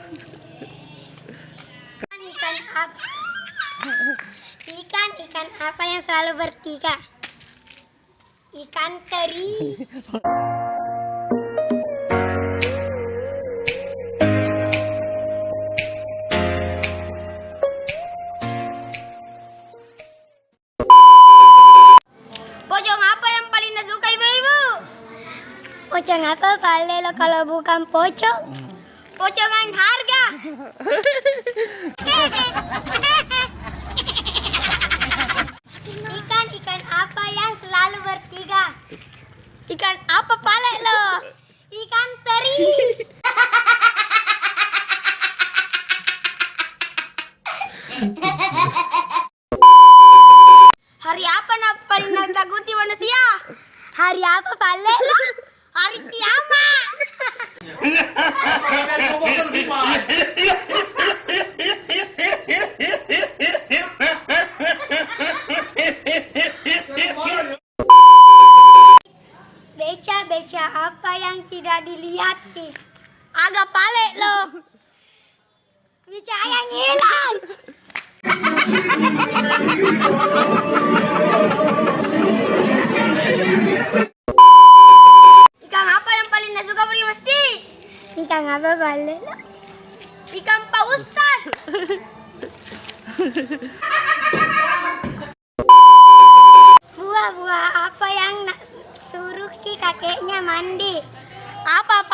Ikan apa? Ikan apa yang selalu bertiga? Ikan teri. Pocong apa yang paling disuka ibu-ibu? Pocong apa paling lo kalau bukan pocong? Pocongan harga. Ikan apa yang selalu bertiga? Ikan apa palek lo? Ikan teri. Hari apa paling ditakuti manusia? Hari apa palek lo? Hari kiamat. Beca apa yang tidak dilihat? Agak palek lo. Beca yang hilang. Ikan apa yang paling tidak suka beri mesti? Ikan apa palek lo? Ikan paustas. Buah apa yang suruh kakeknya mandi? Apa